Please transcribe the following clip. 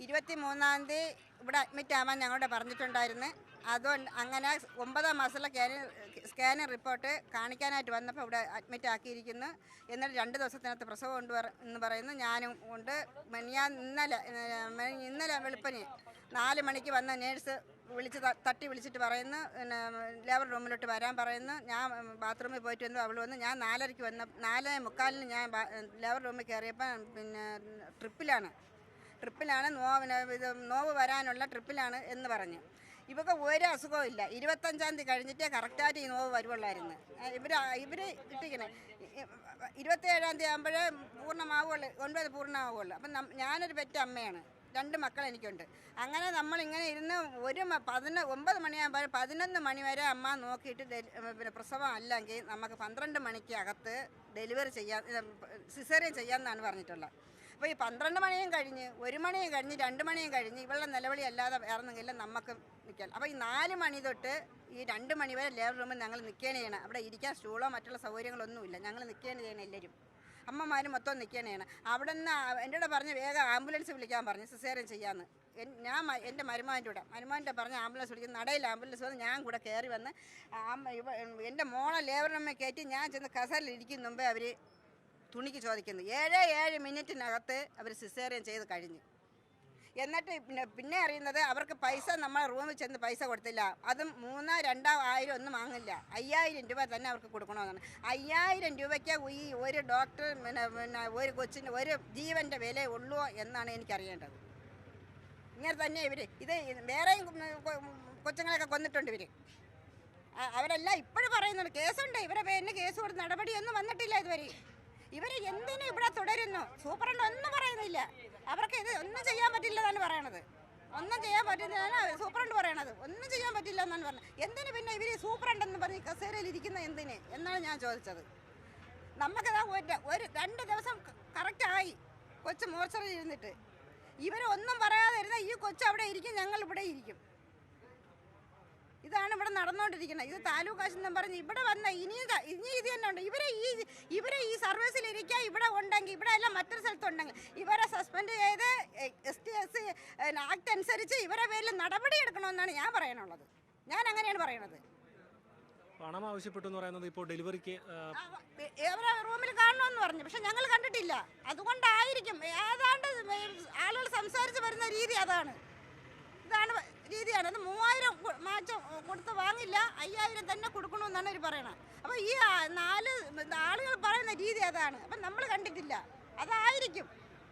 23-ാം തീയതി ഇവിടെ അഡ്മിറ്റ് ആവാൻ ഞങ്ങളോട് പറഞ്ഞിട്ടുണ്ടായിരുന്നു. അതുകൊണ്ട് അങ്ങനെ 9-ാം മാസത്തിലെ സ്കാനിങ് റിപ്പോർട്ട് കാണിക്കാനായിട്ട് വന്നപ്പോൾ ഇവിടെ അഡ്മിറ്റ് ആക്കിയിരിക്കുന്നു. എന്നിട്ട് 2 ദിവസത്തിനകത്ത് പ്രസവം ഉണ്ട് എന്ന് പറയുന്നു. ഞാനും ഉണ്ട്. ഇന്നലെ വെളുപ്പിന് 4 മണിക്ക് വന്ന നേഴ്സ് തട്ടി വിളിച്ചിട്ട് പറയുന്നു ലേബർ റൂമിലോട്ട് വരാൻ പറയുന്നു. ഞാൻ ബാത്റൂമിൽ പോയിട്ട് വന്നു. അവൾ വന്ന് ഞാൻ 4:30 വന്ന 4:45 ഞാൻ ലേബർ റൂമിൽ കയറിയപ്പോൾ ട്രിപ്പിലാണ് നോവ് വരാനുള്ള ട്രിപ്പിലാണ് എന്ന് പറഞ്ഞു. ഇവർക്ക് ഒരു അസുഖവും ഇല്ല. 25-ാം തീയതി കഴിഞ്ഞിട്ടേ കറക്റ്റായിട്ട് ഈ നോവ് വരുവുള്ളായിരുന്നു. ഇവർ ഇട്ടിരിക്കണേ 27-ാം തീയതി ആകുമ്പോഴേ പൂർണ്ണമാവുള്ളൂ, 9 പൂർണ്ണമാവുള്ളൂ. അപ്പം ഞാനൊരു പെറ്റ അമ്മയാണ്, 2 മക്കൾ എനിക്കുണ്ട്. അങ്ങനെ നമ്മളിങ്ങനെ ഇരുന്ന് 9 മണിയാകുമ്പോൾ 11 മണി വരെ അമ്മ നോക്കിയിട്ട് പിന്നെ പ്രസവം അല്ലെങ്കിൽ നമുക്ക് 12 മണിക്ക് അകത്ത് ഡെലിവറി സിസേറിയൻ ചെയ്യാമെന്നാണ് പറഞ്ഞിട്ടുള്ളത്. അപ്പോൾ ഈ 12 മണിയും കഴിഞ്ഞ് 1 മണിയും കഴിഞ്ഞ് 2 മണിയും കഴിഞ്ഞ് ഇവളുടെ നിലവിളി അല്ലാതെ വേറെന്നെങ്കിലും നമുക്ക് നിൽക്കാം. അപ്പോൾ ഈ 4 മണി തൊട്ട് ഈ 2 മണി വരെ ലേബർ റൂമിൽ ഞങ്ങൾ നിൽക്കുകയാണ് ചെയ്യണം. അവിടെ ഇരിക്കാൻ സ്റ്റൂളോ മറ്റുള്ള സൗകര്യങ്ങളൊന്നുമില്ല. ഞങ്ങൾ നിൽക്കുകയാണ് ചെയ്യണം. എല്ലാവരും അമ്മമാരും മൊത്തം നിൽക്കുകയാണ് ചെയ്യണം. അവിടെ നിന്ന് എന്നോട് പറഞ്ഞ് വേഗം ആംബുലൻസ് വിളിക്കാൻ പറഞ്ഞു സിസേറിയൻ ചെയ്യാമെന്ന്. ഞാൻ എൻ്റെ മരുമാൻ്റെ പറഞ്ഞ് ആംബുലൻസ് വിളിക്കുന്നു. നടയിൽ ആംബുലൻസ് വന്ന് ഞാൻ കൂടെ കയറി വന്ന് എൻ്റെ മോളെ ലേബർ റൂമിൽ കയറ്റി ഞാൻ ചെന്ന് കസേരയിൽ ഇരിക്കും മുമ്പേ അവർ തുണിക്ക് ചോദിക്കുന്നു. 7 മിനിറ്റിനകത്ത് അവർ സിസേറിയൻ ചെയ്ത് കഴിഞ്ഞു. എന്നിട്ട് പിന്നെ അറിയുന്നത് അവർക്ക് പൈസ നമ്മളെ റൂമിൽ ചെന്ന് പൈസ കൊടുത്തില്ല. അതും 3, 2, 1000 ഒന്നും വാങ്ങില്ല. 5000 രൂപ തന്നെ അവർക്ക് കൊടുക്കണമെന്നാണ്. 5000 രൂപയ്ക്ക് ഈ ഒരു ഡോക്ടർ പിന്നെ ഒരു കൊച്ചിന് ഒരു ജീവൻ്റെ വില ഉള്ളൂ എന്നാണ് എനിക്കറിയേണ്ടത്. ഇങ്ങനെ തന്നെ ഇത് വേറെയും കൊച്ചുങ്ങളൊക്കെ കൊന്നിട്ടുണ്ട് അവരെല്ലാം ഇപ്പോഴും പറയുന്നുണ്ട്. കേസുണ്ട്, ഇവരെ പേരിന് കേസ് കൊടുത്ത് നടപടിയൊന്നും വന്നിട്ടില്ല ഇതുവരെ. ഇവർ എന്തിനും ഇവിടെ തുടരുന്നു. സൂപ്രണ്ട് ഒന്നും പറയുന്നില്ല. അവർക്ക് ഇത് ഒന്നും ചെയ്യാൻ പറ്റില്ല എന്നാണ് പറയണത്. ഒന്നും ചെയ്യാൻ പറ്റില്ലെന്നാണ് സൂപ്രണ്ട് പറയണത്. ഒന്നും ചെയ്യാൻ പറ്റില്ല എന്നാണ് പറഞ്ഞത്. എന്തിന് പിന്നെ ഇവർ സൂപ്രണ്ടെന്ന് പറഞ്ഞ് കസേരയിൽ ഇരിക്കുന്ന എന്തിന് എന്നാണ് ഞാൻ ചോദിച്ചത്. നമുക്കതാ 2 ദിവസം കറക്റ്റായി കൊച്ചു മോർച്ചറിൽ ഇരുന്നിട്ട് ഇവരൊന്നും പറയാതെ ഇരുന്നാൽ ഈ കൊച്ചു അവിടെ ഇരിക്കും, ഞങ്ങൾ ഇവിടെ ഇരിക്കും. ഇതാണ് ഇവിടെ നടന്നുകൊണ്ടിരിക്കുന്നത്. ഇത് താലൂക്ക് ആശുപത്രി പറഞ്ഞ് ഇവിടെ വന്ന ഇനി ഇത് തന്നെ ഉണ്ട്. ഇവരെ ഈ സർവീസിലിരിക്കുക ഇവിടെ ഉണ്ടെങ്കിൽ ഇവിടെ എല്ലാം മറ്റൊരു സ്ഥലത്തുണ്ടെങ്കിൽ ഇവരെ സസ്പെൻഡ് ചെയ്ത് ST/SC ആക്ട് അനുസരിച്ച് ഇവരെ പേരിൽ നടപടി എടുക്കണമെന്നാണ് ഞാൻ പറയാനുള്ളത്. ഞാൻ അങ്ങനെയാണ് പറയണത്. പണം ആവശ്യപ്പെട്ടു എന്ന് പറയുന്നത് ഇപ്പോൾ ഡെലിവറിക്ക് അവരെ റൂമിൽ കാണണമെന്ന് പറഞ്ഞു. പക്ഷെ ഞങ്ങൾ കണ്ടിട്ടില്ല. അതുകൊണ്ടായിരിക്കും ഏതാണ്ട് ആളുകൾ സംസാരിച്ച് വരുന്ന രീതി ഇതാണ് രീതിയാണ്. അത് 3000 മാറ്റം കൊടുത്ത് വാങ്ങില്ല, 5000 തന്നെ കൊടുക്കണമെന്നാണ് ഇവർ പറയണത്. അപ്പോൾ ഈ 4 ആളുകൾ പറയുന്ന രീതി അതാണ്. അപ്പം നമ്മൾ കണ്ടിട്ടില്ല, അതായിരിക്കും.